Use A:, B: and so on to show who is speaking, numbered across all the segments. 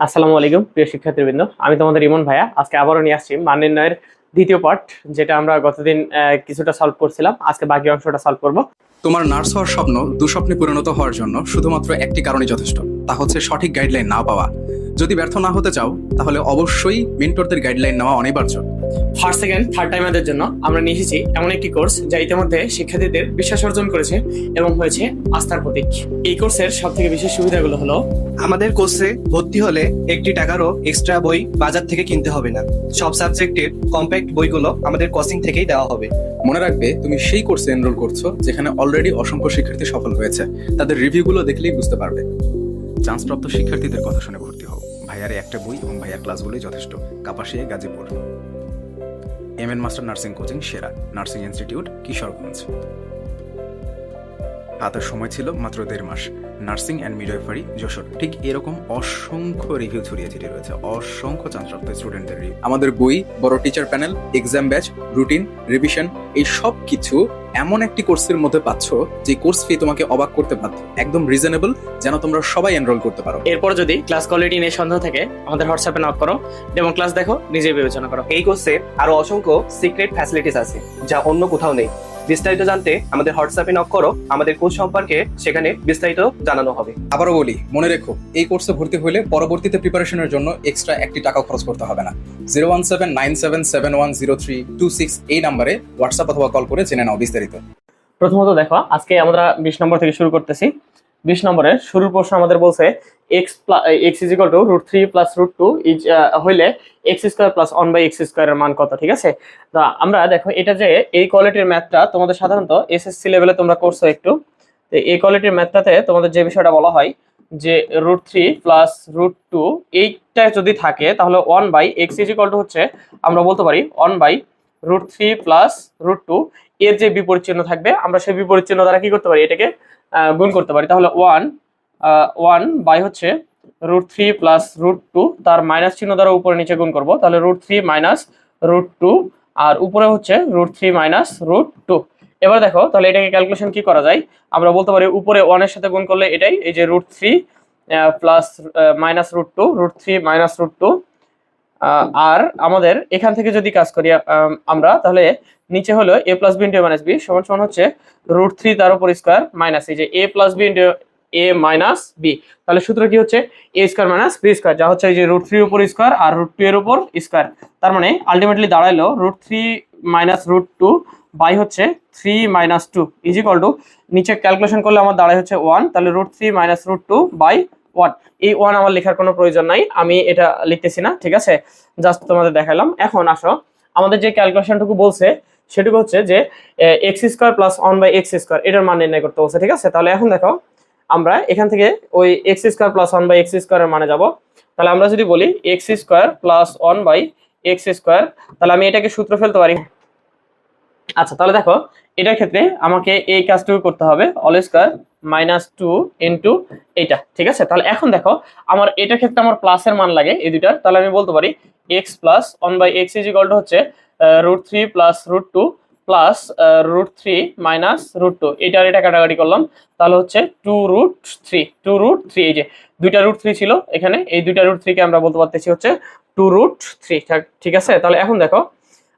A: আসসালামু আলাইকুম প্রিয় শিক্ষার্থীবৃন্দ, আমি তোমাদের ইমন ভাইয়া। আজকে আবারও নিয়ে আসছি মান নির্ণয়ের দ্বিতীয় পার্ট, যেটা আমরা গতদিন কিছুটা সলভ করছিলাম। আজকে বাকি অংশটা সলভ করব।
B: তোমার নার্স হওয়ার স্বপ্ন দুঃস্বপ্নে পরিণত হওয়ার জন্য শুধুমাত্র একটি কারণই যথেষ্ট, তা হচ্ছে সঠিক গাইডলাইন না পাওয়া। যদি ব্যর্থ না হতে চাও তাহলে অবশ্যই মেন্টরদের গাইডলাইন নেওয়া অনিবার্য।
A: ফার্স্ট সেকেন্ড থার্ড টাইমারদের জন্য আমরা নিয়ে এসেছি এমন একটি কোর্স যা ইতিমধ্যে শিক্ষার্থীদের বিশ্বাস অর্জন করেছে এবং হয়েছে আস্থার প্রতীক। এই কোর্সের সব থেকে বিশেষ সুবিধাগুলো হলো,
C: আমাদের কোর্সে ভর্তি হলে একটি টাকারও এক্সট্রা বই বাজার থেকে কিনতে হবে না। সব সাবজেক্টের কম্প্যাক্ট বইগুলো আমাদের কোচিং থেকেই দেওয়া হবে।
B: মনে রাখবে, তুমি সেই কোর্সে এনরোল করছো যেখানে অলরেডি অসংখ্য শিক্ষার্থী সফল হয়েছে। তাদের রিভিউগুলো দেখলেই বুঝতে পারবে। চান্সপ্রাপ্ত শিক্ষার্থীদের কথা শুনে ভর্তি হও। ভাইয়ারে একটা বই এবং ভাইয়ার ক্লাসগুলোই যথেষ্ট। Kapasia, Gazipur. MN master nursing coaching সেরা, নার্সিং ইনস্টিটিউট, কিশোরগঞ্জ। হাতের সময় ছিল মাত্র 1.5 মাস। Nursing and midwifery, Jessore. ঠিক এরকম অসংখ্য রিভিউ ছড়িয়ে ছিটিয়ে রয়েছে, অসংখ্য চান্সপ্রাপ্ত স্টুডেন্টদের রিভিউ। আমাদের বই, বড় teacher panel, exam batch, routine, revision, এই সব কিছু এমন একটি কোর্সের মধ্যে পাচ্ছ যে কোর্স ফি তোমাকে অবাক করতে বাধ্য। একদম রিজনেবল, যেন তোমরা সবাই এনরোল করতে পারো।
A: এরপর যদি ক্লাস কোয়ালিটি নিয়ে সন্দেহ থাকে, আমাদের হোয়াটসঅ্যাপে নক করো, ডেমো ক্লাস দেখো, নিজে বিবেচনা করো।
C: এই কোর্সে আরো অসংখ্য সিক্রেট ফ্যাসিলিটিস আছে যা অন্য কোথাও নেই। বিস্তারিত জানতে আমাদের হোয়াটসঅ্যাপে নক করো, আমাদের কোর্স সম্পর্কে সেখানে বিস্তারিত জানানো হবে।
B: আবারও বলি, মনে রেখো, এই কোর্সে ভর্তি হলে পরবর্তীতে প্রিপারেশনের জন্য এক্সট্রা একটি টাকাও খরচ করতে হবে না। 01797710326 এই নাম্বারে হোয়াটসঅ্যাপ অথবা কল করে জেনে নাও বিস্তারিত।
A: প্রথমত দেখো, আজকে আমরা 20 নম্বর থেকে শুরু করতেছি। 20 নম্বরের শুরুর প্রশ্ন আমাদের বলছে x is equal two √3 plus √2 হইলে x স্কয়ার প্লাস 1/x স্কয়ারের মান কত। ঠিক আছে, তো আমরা দেখো এটা যে এই কোয়ালিটির ম্যাথটা তোমাদের সাধারণত এসএসসি লেভেলে তোমরা করছো একটু। তো এই কোয়ালিটির ম্যাথটাতে তোমাদের যে বিষয়টা বলা হয় যে √3 প্লাস √2 এইটা যদি থাকে তাহলে 1/x ইজ ইকুয়াল টু হচ্ছে, আমরা বলতে পারি 1/√3 প্লাস √2 এর যে বিপরীত চিহ্ন থাকবে, আমরা সেই বিপরীত চিহ্ন দ্বারা কি করতে পারি, এটাকে গুণ করতে পারি। তাহলে 1 বাই হচ্ছে √3 প্লাস √2, তার মাইনাস চিহ্ন দ্বারা উপরে নিচে গুণ করব, তাহলে √3 মাইনাস √2, আর উপরে হচ্ছে √3 মাইনাস √2। এবার দেখো, তাহলে এটাকে ক্যালকুলেশন কি করা যায়, আমরা বলতে পারি উপরে 1 এর সাথে গুণ করলে এটাই, এই যে √3 প্লাস মাইনাস √2, √3 মাইনাস √2। আর আমাদের এখান থেকে যদি কাজ করি আমরা, তাহলে নিচে হলো a plus B into a minus B সমান সমান হচ্ছে √3 তার উপর স্কয়ার মাইনাস এই যে a plus B into a minus B. তাহলে সূত্র কি হচ্ছে a square minus b square, যা হচ্ছে এই যে √3 এর উপর স্কয়ার আর √2 এর উপর স্কয়ার। তার মানে আলটিমেটলি দাঁড়াইলো √3 মাইনাস √2 বাই হচ্ছে 3 মাইনাস 2 ইজ ইকুয়াল টু, নিচে ক্যালকুলেশন করলে আমার দাঁড়ায় হচ্ছে 1, তাহলে √3 মাইনাস √2 বাই 1। এই 1 আমার লেখার কোনো প্রয়োজন নাই, আমি এটা লিখতেছি না, ঠিক আছে, জাস্ট তোমাদের দেখালাম। এখন আসো, আমাদের যে ক্যালকুলেশনটুকু বলছে সেটুকু হচ্ছে যে x square plus 1/x square এটার মান নির্ণয় করতে বলছে। ঠিক আছে, তাহলে এখন দেখো আমরা এখান থেকে ওই x স্কয়ার প্লাস 1/x স্কয়ারের মানে যাব। তাহলে আমরা যদি বলি x square plus 1/x square, তাহলে আমি এটাকে সূত্র ফেলতে পারি। আচ্ছা, তাহলে দেখো এটার ক্ষেত্রে আমাকে এই কাজটুকু করতে হবে, অল স্কয়ার মাইনাস 2 ইন্টু এটা। ঠিক আছে, তাহলে এখন দেখো আমার এটার ক্ষেত্রে আমার প্লাসের মান লাগে এই দুইটার, তাহলে আমি বলতে পারি x plus 1/x is equal to হচ্ছে √3 প্লাস √2 প্লাস √3 মাইনাস √2, এটার এটা কাটাকাটি করলাম, তাহলে হচ্ছে 2√3 এই যে দুইটা √3 ছিল এখানে, এই দুইটা √3 কে আমরা বলতে পারতেছি হচ্ছে 2√3। ঠিক আছে, তাহলে এখন দেখো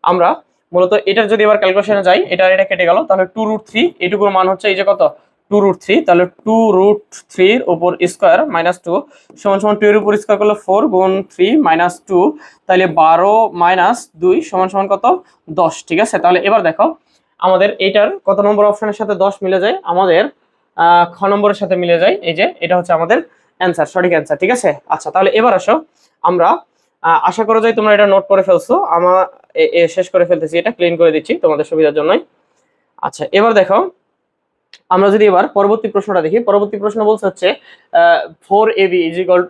A: আমরা মূলত এটার যদি এবার ক্যালকুলেশনে যাই, এটা কেটে গেল, তাহলে 2√3 এইটুকুর মান হচ্ছে এই যে কত 2√3, তাহলে 2√3 এর উপর স্কয়ার মাইনাস 2 সমান সমান 2 এর উপর স্কয়ার করলে 4 গুণ 3 মাইনাস 2, তাহলে 12 মাইনাস 2 সমান সমান কত 10। ঠিক আছে, তাহলে এবার দেখো আমাদের এইটার কত নম্বর অপশনের সাথে 10 মিলে যায়, আমাদের খ নম্বরের সাথে মিলে যায়, এই যে এটা হচ্ছে আমাদের অ্যান্সার, সঠিক অ্যান্সার। ঠিক আছে, আচ্ছা তাহলে এবার আসো আমরা আশা করা যায় তোমরা এটা নোট করে ফেলছো, আমার শেষ করে ফেলতেছি, এটা ক্লিন করে দিচ্ছি তোমাদের সুবিধার জন্যই। আচ্ছা, এবার দেখো আমরা যদি এবার পরবর্তী প্রশ্নটা দেখি, পরবর্তী প্রশ্ন বলছে হচ্ছে 4ab ইজ ইকুয়াল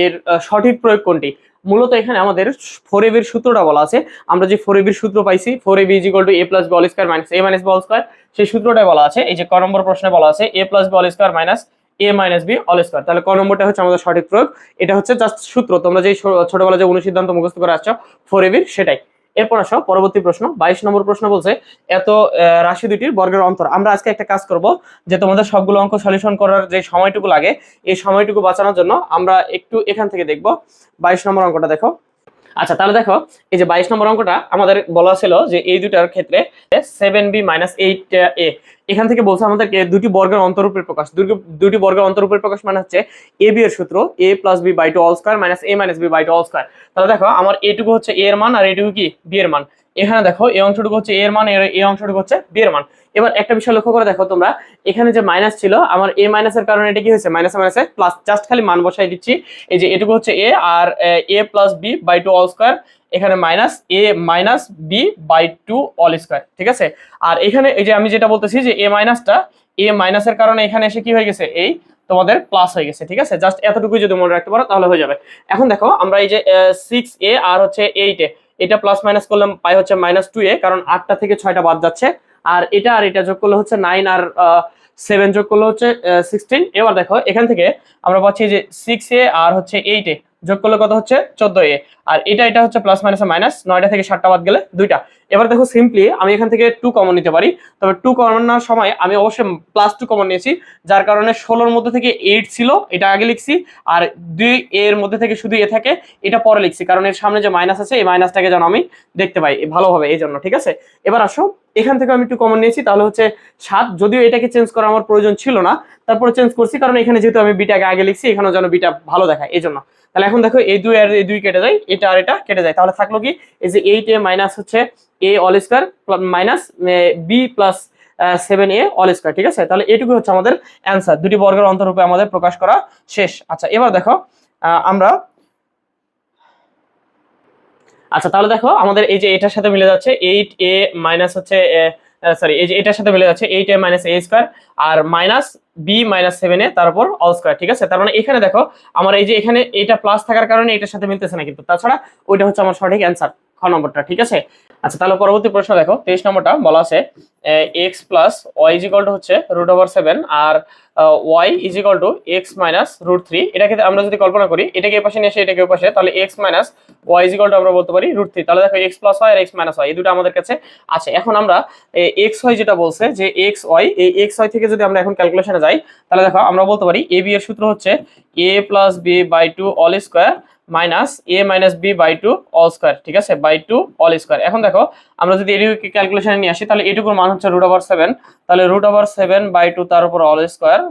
A: এর সঠিক প্রয়োগ কোনটি। মূলত এখানে আমাদের 4ab এর সূত্রটা বলা আছে, আমরা যে 4ab এর সূত্র পাইছি 4ab is equal to a plus b whole square minus a minus b whole square, সেই সূত্রটাই বলা আছে এই যে ক নম্বর প্রশ্নে বলা আছে a plus b whole square minus a minus b whole square. তাহলে ক নম্বরটা হচ্ছে আমাদের সঠিক প্রয়োগ, এটা হচ্ছে জাস্ট সূত্র, তোমরা যে ছোটবেলায় যে অনুসিদ্ধান্ত মুখস্থ করে আসছো 4ab এর সেটাই। এরপর আসো পরবর্তী প্রশ্ন 22 নম্বর প্রশ্ন বলছে এত রাশি দুটির বর্গের অন্তর। আমরা আজকে একটা কাজ করব যে তোমাদের সবগুলো অঙ্ক সলিউশন করার যে সময়টুকু লাগে এই সময়টুকু বাঁচানোর জন্য আমরা একটু এখান থেকে দেখব। 22 নম্বর অঙ্কটা দেখো। আচ্ছা তাহলে দেখো এই যে 22 নম্বর অঙ্কটা আমাদের বলা ছিল যে এই দুটার ক্ষেত্রে 7b - 8a, এখান থেকে বলছে আমাদেরকে দুটি বর্গের অন্তরূপের প্রকাশ। দুটি বর্গের অন্তরূপের প্রকাশ মানে হচ্ছে ab এর সূত্র a+b/2² - a-b/2²। তাহলে দেখো আমার এটুকু হচ্ছে a এর মান আর এটুকু কি b এর মান। এখানে দেখো এই অংশটুকু হচ্ছে a এর মান, এই অংশটুকু হচ্ছে b এর মান। এবার একটা বিষয় লক্ষ্য করে দেখো তোমরা, এখানে যে মাইনাস ছিল আমার a মাইনাসের কারণে এটা কি হয়েছে মাইনাসে মাইনাসে প্লাস, জাস্ট খালি মান বসাই দিচ্ছি। এই যে এটুকু হচ্ছে a আর a+b/2², এখানে মাইনাস a-b/2², ঠিক আছে। আর এখানে এই যে আমি যেটা বলতেছি যে a মাইনাসের কারণে এখানে এসে কি হয়ে গেছে এই তোমাদের প্লাস হয়ে গেছে, ঠিক আছে। জাস্ট এতটুকুই যদি মনে রাখতে পারো তাহলে হয়ে যাবে। এখন দেখো আমরা এই যে 6a আর হচ্ছে 8a, এটা প্লাস মাইনাস করলে পাই হচ্ছে -2a, কারণ 8টা থেকে 6টা বাদ যাচ্ছে। আর এটা যোগ করলে হচ্ছে 9 আর 7 যোগ করলে হচ্ছে 16। এবার দেখো এখান থেকে আমরা পাচ্ছি যে 6a আর হচ্ছে 8a যোগ করলে কত হচ্ছে 14a। আর এটা হচ্ছে প্লাস মাইনাসে মাইনাস, 9টা থেকে 7টা বাদ গেলে 2টা। এবার দেখো সিম্পলি আমি এখান থেকে 2 কমন নিতে পারি, তবে 2 কমন নেওয়ার সময় আমি অবশ্যই +2 কমন নিয়েছি, যার কারণে 16-র মধ্যে থেকে 8 ছিল এটা আগে লিখছি, আর 2 এর মধ্যে থেকে শুধু এ থাকে এটা পরে লিখছি, কারণ এর সামনে যে মাইনাস আছে এই মাইনাসটাকে যেন আমি দেখতে পাই ভালোভাবে, এই জন্য, ঠিক আছে। এবার আসো এখান থেকে আমি 2 কমন নিয়েছি, তাহলে হচ্ছে 7, যদিও এটাকে চেঞ্জ করা আমার প্রয়োজন ছিল না, তারপরে চেঞ্জ করছি কারণ এখানে যেহেতু আমি বিটাকে আগে লিখছি এখানেও যেন বিটা ভালো দেখায় এই জন্য। তাহলে এখন দেখো এই 2 আর এই 2 কেটে যায়, এটা আর এটা কেটে যায়, তাহলে থাকলো কি এই যে 8a মাইনাস হচ্ছে a² minus b plus 7a², ঠিক আছে। তাহলে এটুকু হচ্ছে আমাদের অ্যান্সার, দুটি বর্গের অন্তরূপে আমাদের প্রকাশ করা শেষ। আচ্ছা এবার দেখো আমরা আচ্ছা তাহলে দেখো আমাদের এই যে এটার সাথে মিলে যাচ্ছে 8a মাইনাস হচ্ছে সরি এই যে এটার সাথে মিলে যাচ্ছে 8a - a² আর মাইনাস b - 7a তারপর অল², ঠিক আছে। তার মানে এখানে দেখো আমার এই যে এখানে এটা প্লাস থাকার কারণে এটার সাথে মিলতেছে না, কিন্তু তাছাড়া ওইটা হচ্ছে আমার সঠিক অ্যান্সার, খ নম্বরটা, ঠিক আছে। আচ্ছা তাহলে পরবর্তী প্রশ্ন দেখো 23 নম্বরটা বলা আছে x + y হচ্ছে √7 আর y x - √3। এটাকে আমরা যদি কল্পনা করি এটাকে এই পাশে নিয়ে এসে এটাকে ওই পাশে, তাহলে x - y আমরা বলতে পারি √3। তাহলে দেখো x + y আর x - y এই দুটো আমাদের কাছে আছে। এখন আমরা xy যেটা বলছে যে xy, এই xy থেকে যদি আমরা এখন ক্যালকুলেশনে যাই তাহলে দেখো আমরা বলতে পারি ab এর সূত্র হচ্ছে a+b/2² মাইনাস a - b/2², ঠিক আছে, /2²। এখন দেখো আমরা যদি এটুকুকে ক্যালকুলেশনে নিয়ে আসি তাহলে এটুকুর মান হচ্ছে √7, তাহলে √7/2 তার উপর all²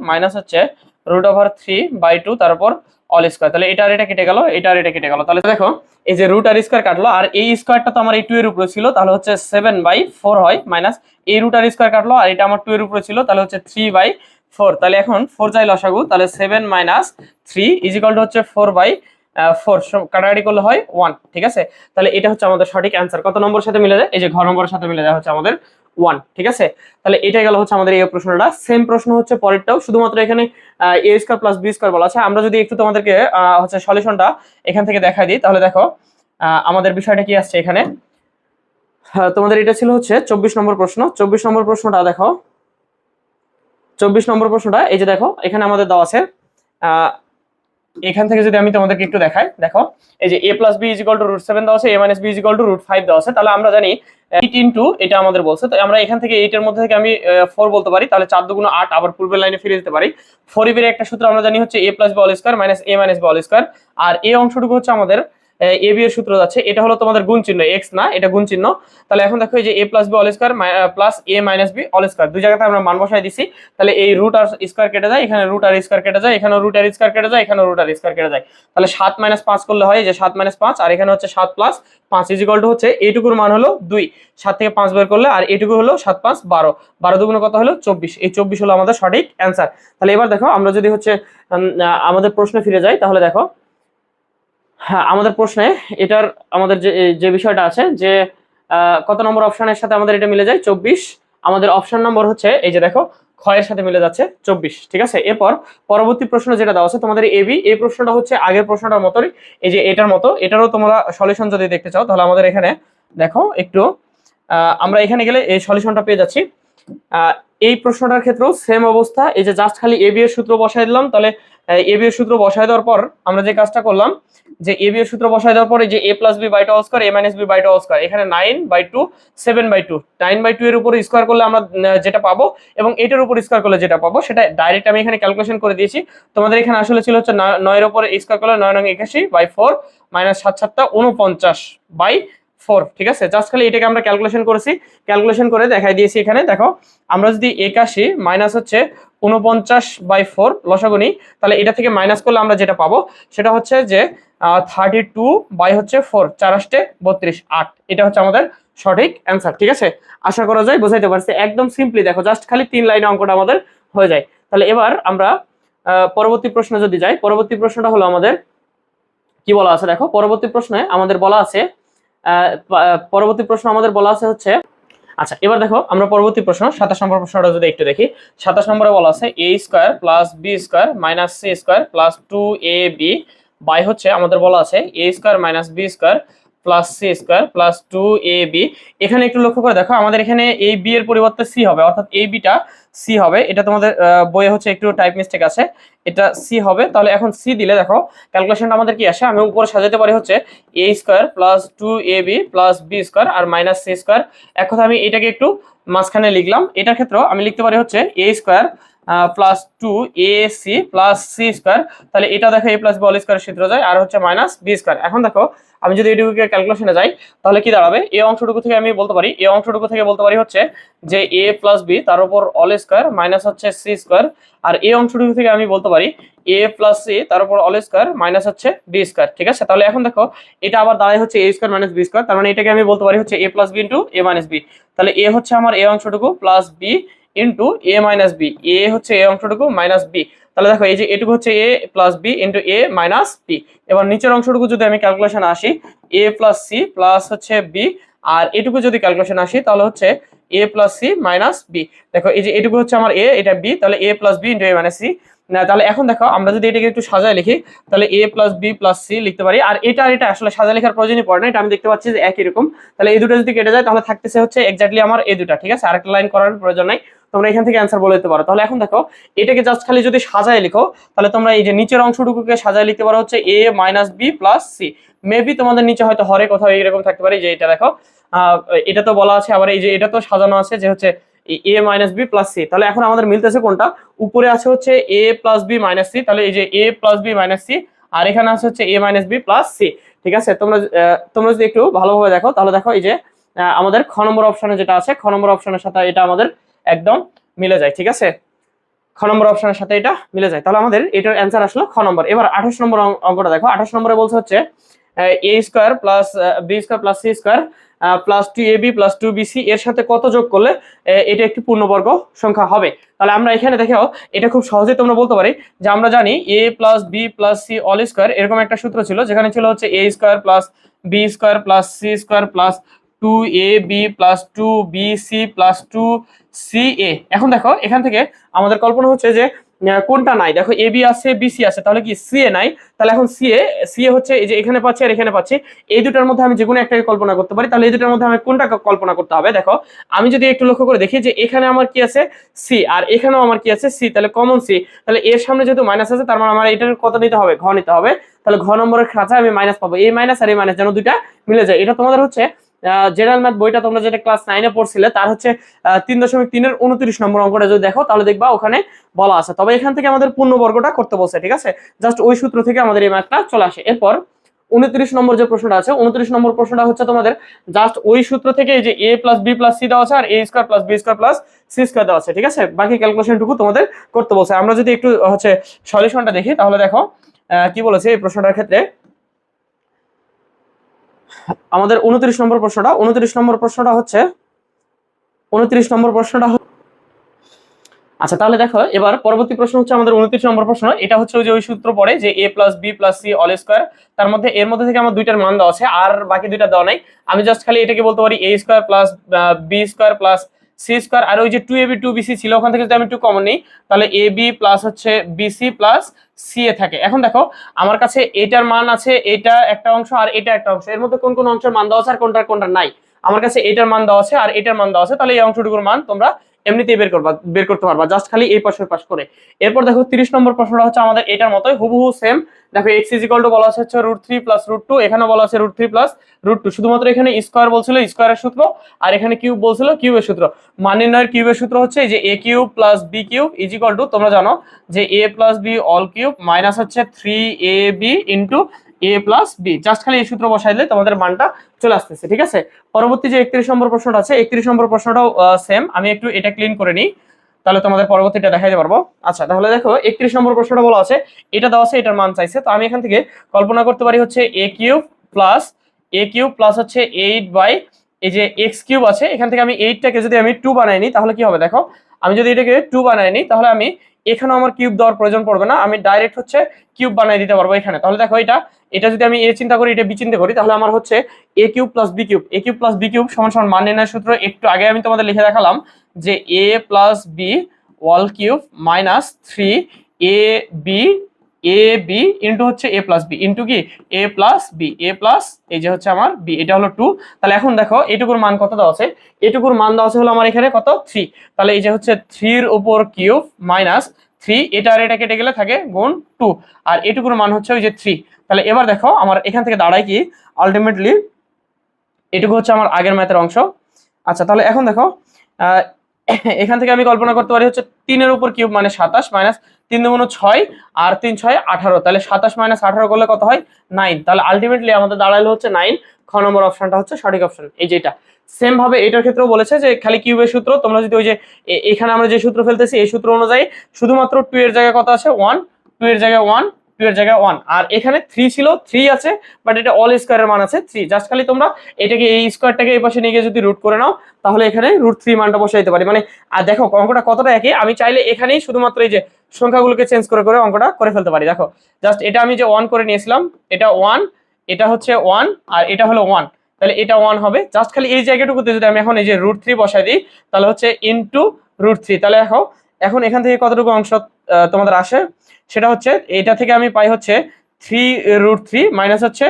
A: মাইনাস হচ্ছে √3/2 তার উপর all²। তাহলে এটা আর এটা কেটে গেল, এটা আর এটা কেটে গেল, তাহলে দেখো এই যে √r² কাটলো, আর এই স্কয়ারটা তো আমার এই 2 এর উপরে ছিল, তাহলে হচ্ছে 7/4 হয়, মাইনাস এই √r² কাটলো আর এটা আমার 2 এর উপরে ছিল, তাহলে হচ্ছে 3/4। তাহলে এখন 4 যাই লসাগু, তাহলে 7 - 3 হচ্ছে 4/4, কাটাকাটি করলে হয় 1, ঠিক আছে। তাহলে এটা হচ্ছে আমাদের সঠিক অ্যান্সার। কত নম্বরের সাথে মিলে যায়, এই যে ঘ নম্বরের সাথে মিলে যায় হচ্ছে আমাদের 1, ঠিক আছে। তাহলে এটা গেল হচ্ছে আমাদের এই প্রশ্নটা। সেম প্রশ্ন হচ্ছে পরেরটাও, শুধুমাত্র এখানে a² + b² বলা আছে। আমরা যদি একটু তোমাদেরকে হচ্ছে সলিউশনটা এখান থেকে দেখাই দিই তাহলে দেখো আমাদের বিষয়টা কি আসছে এখানে। তোমাদের এটা ছিল হচ্ছে 24 নম্বর প্রশ্ন। 24 নম্বর প্রশ্নটা দেখো, 24 নম্বর প্রশ্নটা এই যে দেখো এখানে আমাদের দেওয়া আছে, এখান থেকে যদি আমি তোমাদেরকে একটু দেখাই, দেখো এই যে a+b √7 দেওয়া আছে, a - b √5 দেওয়া আছে। তাহলে আমরা জানি 8 ইনটু এটা আমাদের বলছে, তো আমরা এখান থেকে 8 এর মধ্যে থেকে আমি 4 বলতে পারি, তাহলে 4 × 8 আবার পূর্বের লাইনে ফিরে যেতে পারি। 4 এর একটা সূত্র আমরা জানি হচ্ছে a+b² মাইনাস a - b², আর এই অংশটুকু হচ্ছে আমাদের ab এর সূত্র যাচ্ছে, এটা হলো তোমাদের গুণ চিহ্ন, x না, এটা গুণ চিহ্ন। তাহলে এখন দেখো এই যে a+b² প্লাস a - b², দুই জায়গাতে আমরা মান বসাই দিছি, তাহলে এই √r² কেটে যায়, এখানে √r² কেটে যায়, এখানে √r² কেটে যায়, এখানে √r² কেটে যায়। তাহলে 7 - 5 করলে হয় যে 7 - 5, আর এখানে হচ্ছে 7 + 5 হচ্ছে এইটুকুর মান হলো 2, 7 থেকে 5 বের করলে, আর এইটুকু হলো 7 × 5 = 12, 12 দুগুণে কত হলো 24, এই 24 হলো আমাদের সঠিক অ্যান্সার। তাহলে এবার দেখো আমরা যদি হচ্ছে আমাদের প্রশ্নে ফিরে যাই তাহলে দেখো, হ্যাঁ আমাদের প্রশ্নে এটার আমাদের যে বিষয়টা আছে যে কত নম্বর অপশনের সাথে আমাদের এটা মিলে যায় 24, আমাদের অপশন নম্বর হচ্ছে এই যে দেখো খ এর সাথে মিলে যাচ্ছে 24, ঠিক আছে। এরপর পরবর্তী প্রশ্ন যেটা দেওয়া আছে তোমাদের এবি, এই প্রশ্নটা হচ্ছে আগের প্রশ্নটার মতোই, এই যে এটার মতো, এটারও তোমরা সলিউশন যদি দেখতে চাও তাহলে আমাদের এখানে দেখো একটু আমরা এখানে গেলে এই সলিউশনটা পেয়ে যাচ্ছি। এই প্রশ্নটার ক্ষেত্রেও সেম অবস্থা, এই যে জাস্ট খালি এবি এর সূত্র বসাই দিলাম, তাহলে এ বি এর সূত্র বসায় দেওয়ার পর আমরা যে কাজটা করলাম, যে এ বি এর সূত্র বসায় দেওয়ার পরে যে A plus B by two whole square A minus B by two whole square, এখানে 9/2 7/2, 9/2 এর উপর স্কয়ার করলে আমরা যেটা পাবো এবং এটার উপর স্কয়ার করলে যেটা পাবো সেটা ডাইরেক্ট আমি এখানে ক্যালকুলেশন করে দিয়েছি। তোমাদের এখানে আসলে ছিল হচ্ছে 9 এর উপর স্কয়ার করলে 9 9 81/4 মাইনাস 7 7 49/4, ঠিক আছে। জাস্ট খালি এটাকে আমরা ক্যালকুলেশন করেছি, ক্যালকুলেশন করে দেখাই দিয়েছি এখানে। দেখো আমরা যদি 81 মাইনাস হচ্ছে 49/4 লসাগু নিই, তাহলে এটা থেকে মাইনাস করলে আমরা যেটা পাবো সেটা হচ্ছে যে 32/4, 4 8 32, 8, এটা হচ্ছে আমাদের সঠিক অ্যান্সার, ঠিক আছে। আশা করা যায় বোঝাইতে পারছি, একদম সিম্পলি দেখো জাস্ট খালি 3 লাইনে অঙ্কটা আমাদের হয়ে যায়। তাহলে এবার আমরা পরবর্তী প্রশ্ন যদি যাই, পরবর্তী প্রশ্নটা হলো আমাদের কি বলা আছে, দেখো পরবর্তী প্রশ্নে আমাদের বলা আছে হচ্ছে, আচ্ছা এবার দেখো আমরা পরবর্তী প্রশ্ন 27 নম্বর প্রশ্নটা যদি একটু দেখি। 27 নম্বরে বলা আছে a square plus B square minus C square plus 2ab by হচ্ছে আমাদের বলা আছে a square minus B square plus C square plus 2ab। এখানে একটু লক্ষ্য করে দেখো আমাদের এখানে এই বি এর পরিবর্তে সি হবে, অর্থাৎ এই বিটা সি হবে। এটা তোমাদের বইয়ে হচ্ছে একটু টাইপ মিস্টেক আছে, এটা সি হবে। তাহলে এখন সি দিলে দেখো ক্যালকুলেশনটা আমাদের কি আসে, আমি উপরে সাজাতে পারি হচ্ছে a square plus 2ab plus B square আর মাইনাস সি স্কয়ার। এক কথা আমি এটাকে একটু মাঝখানে লিখলাম। এটার ক্ষেত্রেও আমি লিখতে পারি হচ্ছে a square plus 2ac plus C square. তাহলে এটা দেখো a plus B whole square সূত্র যায় আর হচ্ছে মাইনাস বি স্কয়ার। এখন দেখো আমি যদি এটুকুকে ক্যালকুলেশনে যাই তাহলে কি দাঁড়াবে, এই অংশটুকু থেকে আমি বলতে পারি, এই অংশটুকু থেকে বলতে পারি হচ্ছে যে a প্লাস বি তার উপর অল স্কয়ার মাইনাস হচ্ছে সি স্কয়ার, আর এই অংশটুকু থেকে আমি বলতে পারি a প্লাস সি তার উপর অল স্কয়ার মাইনাস হচ্ছে বি স্কয়ার, ঠিক আছে। তাহলে এখন দেখো এটা আবার দাঁড়ায় হচ্ছে a square minus B square, তার মানে এটাকে আমি বলতে পারি হচ্ছে a plus B into a minus B. তাহলে a হচ্ছে আমার এই অংশটুকু plus B into A minus B, A হচ্ছে এই অংশটুকু মাইনাস বি। তাহলে দেখো এই যে এটুকু হচ্ছে এ plus B into A minus B. এবার নিচের অংশটুকু যদি আমি ক্যালকুলেশন আসি এ প্লাস সি প্লাস হচ্ছে বি, আর এটুকু যদি ক্যালকুলেশন আসি তাহলে হচ্ছে এ প্লাস সি মাইনাস বি। দেখো এই যে এটুকু হচ্ছে আমার এ, এটা বি, তাহলে এ plus B into A minus C. তাহলে এখন দেখো আমরা যদি এটাকে একটু সাজায় লিখি তাহলে এ প্লাস বি প্লাস সি লিখতে পারি। আর এটা আসলে সাজা লেখার প্রয়োজনই পড়ে না, এটা আমি দেখতে পাচ্ছি যে একই রকম। তাহলে এই দুটো যদি কেটে যায় তাহলে থাকতেছে হচ্ছে এক্স্যাক্টলি আমার এই দুটা, ঠিক আছে। আরেকটা লাইন করার প্রয়োজন নাই, তোমরা এখান থেকে অ্যান্সার বলে দিতে পারো। তাহলে এখন দেখো এটাকে জাস্ট খালি যদি সাজায় লিখো তাহলে তোমরা এই যে নিচের অংশটুকুকে সাজায় লিখতে পারো হচ্ছে A minus B plus C. Maybe তোমাদের নিচে হয়তো হরে কোথাও এইরকম থাকতে পারে, যে এটা দেখো এটা তো বলা আছে, আবার এই যে এটা তো সাজানো আছে যে হচ্ছে A minus B plus C. তাহলে এখন আমাদের মিলতেছে কোনটা, উপরে আছে হচ্ছে এ প্লাস বি মাইনাস সি, তাহলে এই যে A plus B minus C, আর এখানে আছে হচ্ছে A minus B plus C, ঠিক আছে। তোমরা যদি একটু ভালোভাবে দেখো তাহলে দেখো এই যে আমাদের খ নম্বর অপশনে যেটা আছে, খ নম্বর অপশনের সাথে এটা আমাদের একদম মিলে যায়, ঠিক আছে। খ নম্বর অপশনের সাথে এটা মিলে যায়, তাহলে আমাদের এটার অ্যান্সার আসলো খ নম্বর। এবার 28 নম্বর অঙ্কটা দেখো। 28 নম্বরে বলছে হচ্ছে A square plus B square plus C square plus 2ab plus 2bc এর সাথে কত যোগ করলে এটা একটি পূর্ণবর্গ সংখ্যা হবে। তাহলে আমরা এখানে দেখো এটা খুব সহজেই তোমরা বলতে পারি যে আমরা জানি a plus B plus C all square, এরকম একটা সূত্র ছিল যেখানে ছিল হচ্ছে a square plus B square plus C square plus 2ab plus 2bc plus 2ca। এখন দেখো এখান থেকে আমাদের কল্পনা হচ্ছে যে কোনটা নাই, দেখো এ বি আছে বিসি আছে, তাহলে কি সি এ নাই। তাহলে এখন সি এ হচ্ছে এই যে এখানে পাচ্ছি আর এখানে পাচ্ছি, এই দুটার মধ্যে আমি যে কোনো একটাকে কল্পনা করতে পারি। তাহলে এই দুটার মধ্যে আমি কোনটা কল্পনা করতে হবে, দেখো আমি যদি একটু লক্ষ্য করে দেখি যে এখানে আমার কি আছে সি আর এখানেও আমার কি আছে সি, তাহলে কমন সি। তাহলে এর সামনে যেহেতু মাইনাস আছে তার মানে আমার এটার কত নিতে হবে, ঘ নিতে হবে। তাহলে ঘ নম্বরের খাঁচায় আমি মাইনাস পাবো, এই মাইনাস আর এই মাইনাস যেন দুইটা মিলে যায়। এটা তোমাদের হচ্ছে জেনারেল ম্যাথ বইটা তোমরা যেটা ক্লাস 9 এ পড়ছিলে তার হচ্ছে 3.3 এর 29 নম্বর অঙ্কটা যদি দেখো তাহলে দেখবা ওখানে বলা আছে। তবে এখান থেকে আমাদের পূর্ণবর্গটা করতে বলছে, ঠিক আছে। জাস্ট ওই সূত্র থেকে আমাদের এই ম্যাথটা চলে আসে। এরপর 29 নম্বর যে প্রশ্নটা আছে, 29 নম্বর প্রশ্নটা হচ্ছে তোমাদের জাস্ট ওই সূত্র থেকে যে a plus B plus C দেওয়া আছে আর a square plus B square plus C square দেওয়া আছে, ঠিক আছে। বাকি ক্যালকুলেশনটুকু তোমাদের করতে বলছে। আমরা যদি একটু হচ্ছে সলিউশনটা দেখি তাহলে দেখো কি বলেছে এই প্রশ্নটার ক্ষেত্রে। আমাদের 29 নম্বর প্রশ্নটা হচ্ছে আচ্ছা তাহলে দেখো এবার পরবর্তী প্রশ্ন হচ্ছে আমাদের 29 নম্বর প্রশ্ন। এটা হচ্ছে ওই যে ওই সূত্র পড়ে যে a plus B plus C all square, তার মধ্যে এর মধ্যে থেকে আমার দুইটার মান দেওয়া আছে আর বাকি দুইটা দেওয়া নাই। আমি জাস্ট খালি এটাকে বলতে পারি a square plus B square plus C square, আর ওই যে 2ab 2bc ছিল ওখান থেকে যদি আমি 2 কমন নিই তাহলে ab প্লাস হচ্ছে bc প্লাস ca থাকে। এখন দেখো আমার কাছে এটার মান আছে, এটা একটা অংশ আর এটা একটা অংশ, এর মধ্যে কোন কোন অংশের মান দেওয়া আছে আর কোনটা নাই। আমার কাছে এটার মান দেওয়া আছে আর এটার মান দেওয়া আছে, তাহলে এই অংশটুকুর মান তোমরা এমনিতেই বের করতে পারবা, জাস্ট খালি এই পাশ ওই পাশ করে। এরপর দেখো 30 নম্বর প্রশ্নটা হচ্ছে আমাদের এটার মতোই হুবহু সেম। দেখো এক্স ইজ ইকুয়াল টু বলা হচ্ছে √3 প্লাস √2, এখানে বলা আছে √3 প্লাস √2, শুধুমাত্র এখানে স্কোয়ার বলছিল স্কোয়ারের সূত্র, আর এখানে কিউব বলছিল কিউবের সূত্র। মান নির্ণয়ের কিউবের সূত্র হচ্ছে এই যে a cube plus b cube is equal two, তোমরা জানো যে a plus b all cube minus হচ্ছে 3ab into a plus b, just খালি এই সূত্র বসাই দিলে তোমাদের মানটা চলে আসতেছে। ঠিক আছে, পরবর্তী যে 31 নম্বর প্রশ্নটা আছে, 31 নম্বর প্রশ্নটাও সেম। আমি একটু এটা ক্লিন করে নিই, তাহলে তোমাদের পরবর্তীটা দেখাইতে পারবো। আচ্ছা, তাহলে দেখো 31 নম্বর প্রশ্নটা বলা আছে, এটা দেওয়া আছে, এটার মান চাইছে। তো আমি এখান থেকে কল্পনা করতে পারি হচ্ছে a কিউব প্লাস হচ্ছে 8 বাই এই যে x কিউব আছে, এখান থেকে আমি 8টাকে যদি আমি 2 বানাই নিই তাহলে কি হবে দেখো, আমি যদি এটাকে 2 বানাই নিই তাহলে আমি এখানেও আমার কিউব দেওয়ার প্রয়োজন পড়বে না, আমি ডাইরেক্ট হচ্ছে কিউব বানাই দিতে পারবো এখানে। তাহলে দেখো এটা যদি আমি a চিন্তা করি, এটা b চিন্তা করি, তাহলে আমার হচ্ছে a cube plus b cube সমান সমান মান নির্ণয়ের সূত্র একটু আগে আমি তোমাদের লিখে দেখালাম যে a plus b wall cube minus 3ab into হচ্ছে a প্লাস বি ইন্টু কি a প্লাস এই যে হচ্ছে আমার b, এটা হলো 2। তাহলে এখন দেখো এটুকুর মান কত দেওয়া আছে, এটুকুর মান দেওয়া আছে হলো আমার এখানে কত 3, তাহলে এই যে হচ্ছে 3 এর উপর কিউব মাইনাস 3, এটা আর এটা কেটে গেলে থাকে গুণ 2, আর এটুকুর মান হচ্ছে ওই যে 3। তাহলে এবার দেখো আমার এখান থেকে দাঁড়ায় কি আলটিমেটলি এটুকু হচ্ছে আমার আগের ম্যাথের অংশ। আচ্ছা, তাহলে এখন দেখো এখান থেকে আমি কল্পনা করতে পারি হচ্ছে 3 এর উপর কিউব মানে 27 মাইনাস 3 দুগুণ 6 আর 3 6 18, তাহলে 27 মাইনাস 18 করলে কত হয় 9, তাহলে আলটিমেটলি আমাদের দাঁড়ালো হচ্ছে 9। খ নম্বর অপশনটা হচ্ছে সঠিক অপশন, এই যেটা। সেম ভাবে এটার ক্ষেত্রেও বলেছে যে খালি কিউবের সূত্র, তোমরা যদি ওই যে এখানে আমরা যে সূত্র ফেলতেছি এই সূত্র অনুযায়ী শুধুমাত্র 2 এর জায়গায় কত আছে 1, 2 এর জায়গায় 1, 2 এর জায়গায় 1, আর এখানে 3 ছিল, 3 আছে বাট এটা অল স্কয়ারের মান আছে 3, জাস্ট খালি তোমরা এটাকে এই স্কয়ারটাকে এই পাশে নিয়ে গিয়ে যদি রুট করে নাও তাহলে এখানে √3 মানটা বসাই দিতে পারি। মানে আর দেখো অঙ্কটা কতটা একই, আমি চাইলে এখানেই শুধুমাত্র এই যে সংখ্যাগুলোকে চেঞ্জ করে করে অঙ্কটা করে ফেলতে পারি। দেখো জাস্ট এটা আমি যে 1 করে নিয়েছিলাম, এটা 1, এটা হচ্ছে 1, আর এটা হলো 1, তাহলে এটা 1 হবে। জাস্ট খালি এই জায়গাটুকুতে যদি আমি এখন এই যে √3 বসাই দিই তাহলে হচ্ছে ইনটু √3, তাহলে এখন এখান থেকে কতটুকু অংশ তোমাদের আসে, সেটা হচ্ছে এটা থেকে আমি পাই হচ্ছে 3√3 মাইনাস হচ্ছে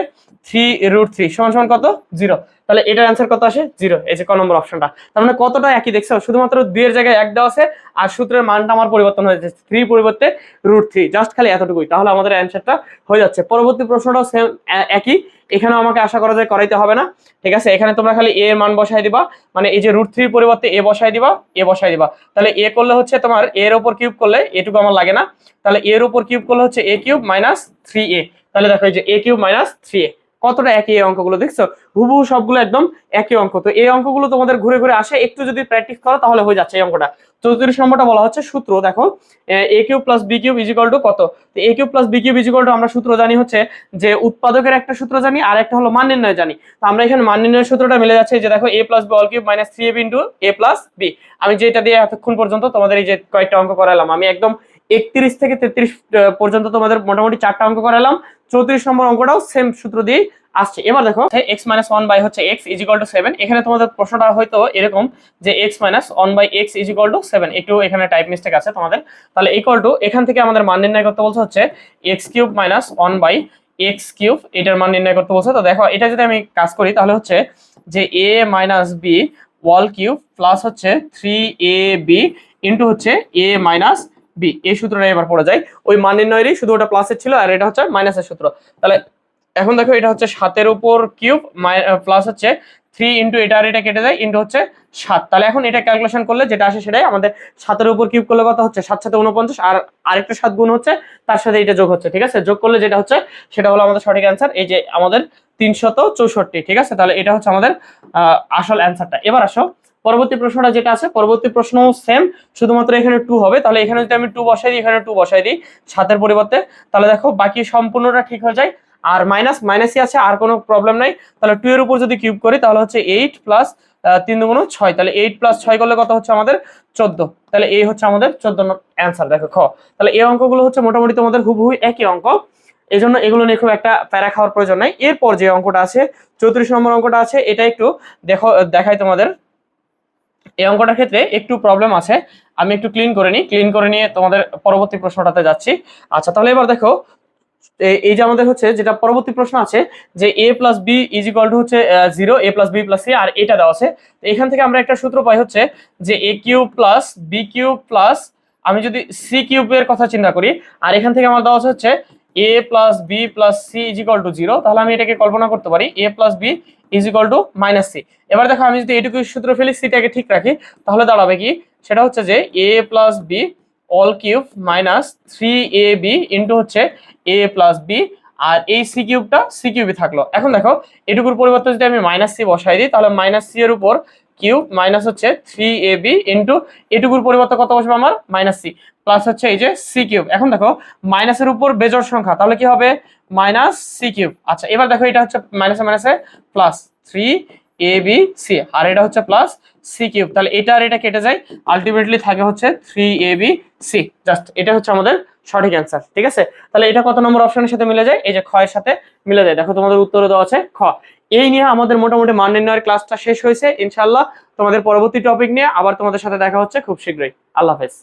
A: 3√3 সমান সমান কত 0, তাহলে এটার অ্যান্সার কত আসে 0, এই যে ক নম্বর অপশনটা। তার মানে কতটা একই দেখছো, শুধুমাত্র 2 এর জায়গায় 1 দেওয়া আছে আর সূত্রের মানটা আমার পরিবর্তন হয়ে যাচ্ছে 3 পরিবর্তে √3, জাস্ট খালি এতটুকুই, তাহলে আমাদের অ্যান্সারটা হয়ে যাচ্ছে। পরবর্তী প্রশ্নটাও সেম একই, এখানেও আমাকে আশা করা যায় করাইতে হবে না। ঠিক আছে, এখানে তোমরা খালি a এর মান বসাই দিবা, মানে এই যে √3 পরিবর্তে a বসাই দিবা, তাহলে a করলে হচ্ছে তোমার a এর উপর কিউব করলে এটুকু আমার লাগে না, তাহলে a এর উপর কিউব করলে হচ্ছে a কিউব মাইনাস 3a, তাহলে দেখো এই যে a কিউব মাইনাস 3a কতটা একই, এই অঙ্কগুলো দেখছো হুবহু সবগুলো একদম একই অঙ্ক। তো এই অঙ্কগুলো তোমাদের ঘুরে ঘুরে আসে, একটু যদি প্র্যাকটিস করো তাহলে হয়ে যাচ্ছে এই অঙ্কটা। 34 নম্বরটা বলা হচ্ছে সূত্র, দেখো a cube plus b cube is equal two কত, তো a cube plus b cube is equal two আমরা সূত্র জানি হচ্ছে যে উৎপাদকের একটা সূত্র জানি আর একটা হলো মান নির্ণয় জানি। তো আমরা এখানে মান নির্ণয়ের সূত্রটা মিলে যাচ্ছে, যে দেখো a plus b all cube minus 3ab into a plus b। আমি যেটা দিয়ে এতক্ষণ পর্যন্ত তোমাদের এই যে কয়েকটা অঙ্ক করালাম, আমি একদম 31 থেকে 33 পর্যন্ত তোমাদের মোটামুটি 4টা অঙ্ক করালাম। 34 নম্বর অঙ্কটাও সেম সূত্র দিয়ে আসছে। এবার দেখো x - 1 বাই হচ্ছে x ইজ ইকুয়াল টু 7, এখানে তোমাদের প্রশ্নটা হয়তো এরকম যে x - 1 by x is equal to 7, একটু এখানে টাইপ মিস্টেক আছে তোমাদের। তাহলে ইকুয়াল টু এখান থেকে আমাদের মান নির্ণয় করতে বলছে হচ্ছে x cube minus 1 by x cube, এটার মান নির্ণয় করতে বলছে। তো দেখো এটা যদি আমি কাজ করি তাহলে হচ্ছে যে a minus b wall cube plus হচ্ছে 3ab ইন্টু হচ্ছে a মাইনাস b, এই সূত্রটা এবার পড়ে যায়, ওই মান নির্ণয়েরই শুধু ওটা প্লাসের ছিল আর এটা হচ্ছে মাইনাসের সূত্র। তাহলে এখন দেখো এটা হচ্ছে 7 এর উপর কিউব প্লাস হচ্ছে 3 ইন্টু এটা আর এটা কেটে যায় ইন্টু হচ্ছে 7, তাহলে এখন এটা ক্যালকুলেশন করলে যেটা আসে সেটাই আমাদের 7 এর উপর কিউব করলে কত হচ্ছে 7 7 49, আর আরেকটা 7 গুণ হচ্ছে তার সাথে এটা যোগ হচ্ছে। ঠিক আছে, যোগ করলে যেটা হচ্ছে সেটা হলো আমাদের সঠিক অ্যান্সার, এই যে আমাদের 364। ঠিক আছে, তাহলে এটা হচ্ছে আমাদের আসল অ্যান্সারটা। এবার আসো পরবর্তী প্রশ্নটা যেটা আছে, পরবর্তী প্রশ্ন সেম, শুধুমাত্র এখানে 2 হবে। তাহলে এখানে যদি আমি 2 বসাই দিই, এখানে 2 বসাই দিই 7 এর পরিবর্তে, তাহলে দেখো বাকি সম্পূর্ণটা ঠিক হয়ে যায়, আর মাইনাসই আছে, আর কোনো প্রবলেম নাই। তাহলে 2 এর উপর যদি কিউব করি তাহলে হচ্ছে 8 প্লাস 3 দুগুণ 6, তাহলে 8 প্লাস 6 করলে কত হচ্ছে আমাদের 14, তাহলে এই হচ্ছে আমাদের 14 অ্যান্সার। দেখো খ, তাহলে এই অঙ্কগুলো হচ্ছে মোটামুটি তোমাদের হুবহু একই অঙ্ক, এই জন্য এগুলো নিয়ে খুব একটা প্যারা খাওয়ার প্রয়োজন নাই। এরপর যে অঙ্কটা আছে 34 নম্বর অঙ্কটা আছে, এটা একটু দেখাই তোমাদের। এই অঙ্কটার ক্ষেত্রে একটু প্রবলেম আছে, আমি একটু ক্লিন করে নিয়ে তোমাদের পরবর্তী প্রশ্নটাতে যাচ্ছি। আচ্ছা, তাহলে এবার দেখো এই যে আমাদের হচ্ছে যেটা পরবর্তী প্রশ্ন আছে যে a plus B is equal to হচ্ছে 0, a plus B plus C, আর এটা দেওয়া আছে। তো এখান থেকে আমরা একটা সূত্র পাই হচ্ছে যে a cube plus B cube plus, আমি যদি সি কিউবের কথা চিন্তা করি, আর এখান থেকে আমার দেওয়া আছে হচ্ছে a plus B plus C is equal to 0, তাহলে আমি এটাকে কল্পনা করতে পারি a plus B is equal to minus C. এবার দেখো আমি যদি এটুকু সূত্র ফেলি, সিটাকে ঠিক রাখি, তাহলে দাঁড়াবে কি, সেটা হচ্ছে যে a plus B all cube minus 3ab into হচ্ছে a প্লাস বি, আর এই সি কিউবটা সি কিউবই থাকলো। এখন দেখো এটুকুর পরিবর্তে যদি আমি মাইনাস সি বসাই দিই, তাহলে মাইনাস সি এর উপর কিউব মাইনাস হচ্ছে 3ab ইন্টু এটুকুর পরিবর্তে কত বসবে আমার মাইনাস সি, প্লাস হচ্ছে এই যে সি কিউব। এখন দেখো মাইনাসের উপর বেজোড় সংখ্যা, তাহলে কি হবে মাইনাস সি কিউব। আচ্ছা এবার দেখো এটা হচ্ছে মাইনাসে মাইনাসে প্লাস 3abc, আর এটা হচ্ছে প্লাস সি কিউব, তাহলে এটা আর এটা কেটে যায়, আলটিমেটলি থাকে হচ্ছে 3abc। জাস্ট এটা হচ্ছে আমাদের সঠিক অ্যান্সার। ঠিক আছে, তাহলে এটা কত নম্বর অপশনের সাথে মিলে যায়, এই যে খ এর সাথে মিলে যায়। দেখো তোমাদের উত্তরে দেওয়া আছে খ। এই নিয়ে আমাদের মোটামুটি মান নির্ণয়ের ক্লাসটা শেষ হয়েছে। ইনশাআল্লাহ তোমাদের পরবর্তী টপিক নিয়ে আবার তোমাদের সাথে দেখা হচ্ছে খুব শীঘ্রই। আল্লাহ হাফেজ।